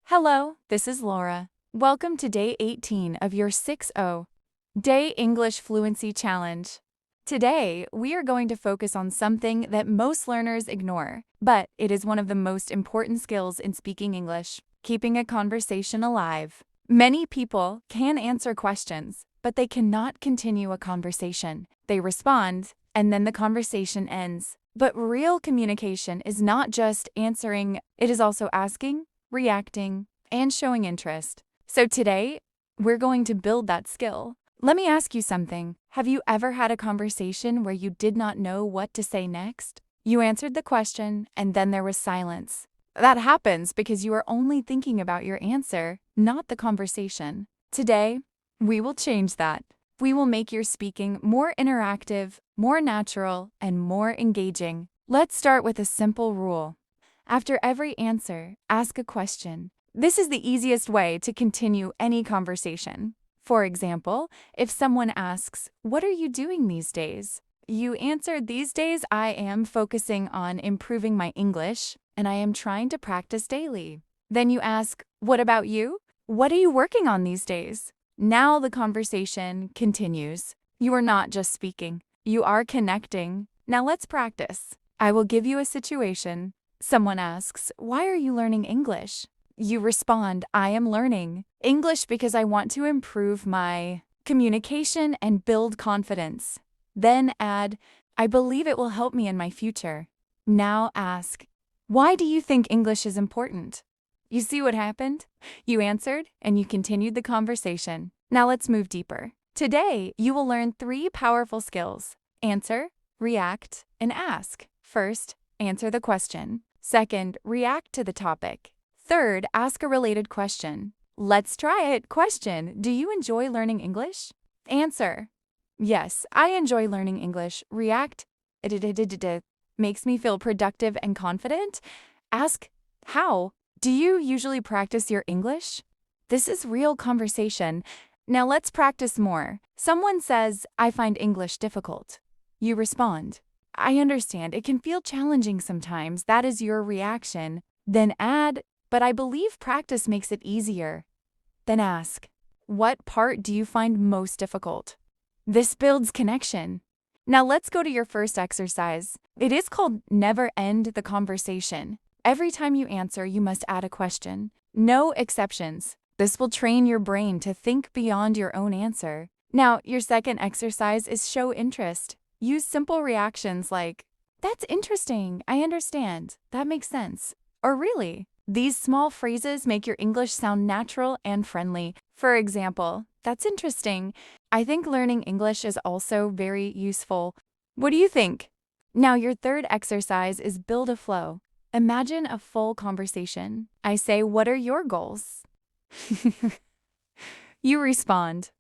Hello, this is Laura. Welcome to day 18 of your 6-0 Day English Fluency Challenge. Today, we are going to focus on something that most learners ignore, but it is one of the most important skills in speaking English: keeping a conversation alive. Many people can answer questions, but they cannot continue a conversation. They respond, and then the conversation ends. But real communication is not just answering, it is also asking, reacting, and showing interest. So today, we're going to build that skill. Let me ask you something. Have you ever had a conversation where you did not know what to say next? You answered the question, and then there was silence. That happens because you are only thinking about your answer, not the conversation. Today, we will change that. We will make your speaking more interactive, more natural, and more engaging. Let's start with a simple rule. After every answer, ask a question. This is the easiest way to continue any conversation. For example, if someone asks, "What are you doing these days?" You answer, "These days I am focusing on improving my English, and I am trying to practice daily." Then you ask, "What about you? What are you working on these days?" Now the conversation continues. You are not just speaking, you are connecting. Now let's practice. I will give you a situation. Someone asks, "Why are you learning English?" You respond, "I am learning English because I want to improve my communication and build confidence." Then add, "I believe it will help me in my future." Now ask, "Why do you think English is important?" You see what happened? You answered, and you continued the conversation. Now let's move deeper. Today, you will learn 3 powerful skills: answer, react, and ask. First, answer the question. Second, react to the topic. Third, ask a related question. Let's try it. Question: do you enjoy learning English? Answer: yes, I enjoy learning English. React: it makes me feel productive and confident. Ask: how do you usually practice your English? This is real conversation. Now let's practice more. Someone says, "I find English difficult." You respond, "I understand, it can feel challenging sometimes." That is your reaction. Then add, "But I believe practice makes it easier." Then ask, "What part do you find most difficult?" This builds connection. Now let's go to your first exercise. It is called Never End the Conversation. Every time you answer, you must add a question. No exceptions. This will train your brain to think beyond your own answer. Now, your second exercise is show interest. Use simple reactions like, "That's interesting, I understand, that makes sense," or "Really?" These small phrases make your English sound natural and friendly. For example, "That's interesting. I think learning English is also very useful. What do you think?" Now, your third exercise is build a flow. Imagine a full conversation. I say, "What are your goals?" You respond.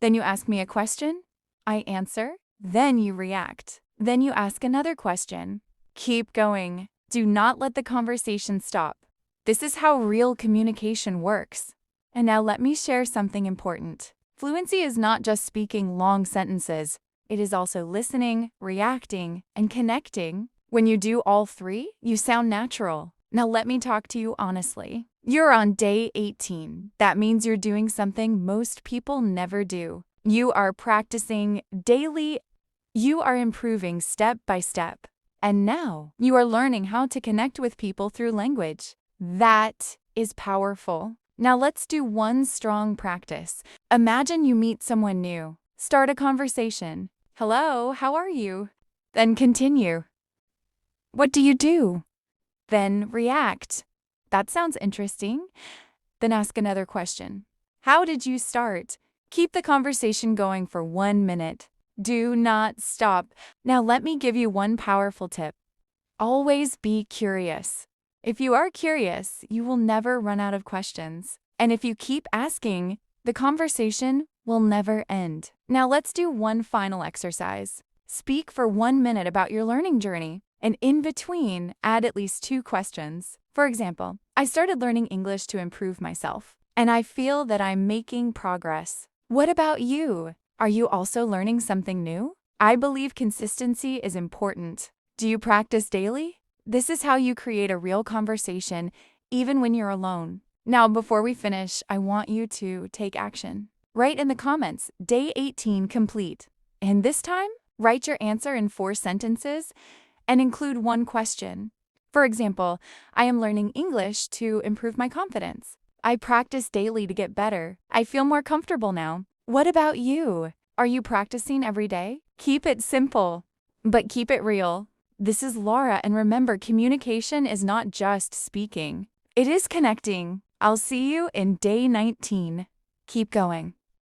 Then you ask me a question. I answer. Then you react. Then you ask another question. Keep going. Do not let the conversation stop. This is how real communication works. And now let me share something important. Fluency is not just speaking long sentences. It is also listening, reacting, and connecting. When you do all 3, you sound natural. Now let me talk to you honestly. You're on day 18. That means you're doing something most people never do. You are practicing daily. You are improving step by step. And now you are learning how to connect with people through language. That is powerful. Now let's do one strong practice. Imagine you meet someone new. Start a conversation. "Hello, how are you?" Then continue. "What do you do?" Then react. "That sounds interesting." Then ask another question. "How did you start?" Keep the conversation going for 1 minute. Do not stop. Now let me give you one powerful tip. Always be curious. If you are curious, you will never run out of questions. And if you keep asking, the conversation will never end. Now let's do one final exercise. Speak for 1 minute about your learning journey. And in between, add at least 2 questions. For example, "I started learning English to improve myself, and I feel that I'm making progress. What about you? Are you also learning something new? I believe consistency is important. Do you practice daily?" This is how you create a real conversation, even when you're alone. Now, before we finish, I want you to take action. Write in the comments, Day 18 complete. And this time, write your answer in 4 sentences and include one question. For example, I am learning English to improve my confidence. I practice daily to get better. I feel more comfortable now. What about you? Are you practicing every day? Keep it simple, but keep it real. This is Laura, and remember, communication is not just speaking. It is connecting. I'll see you in Day 19. Keep going.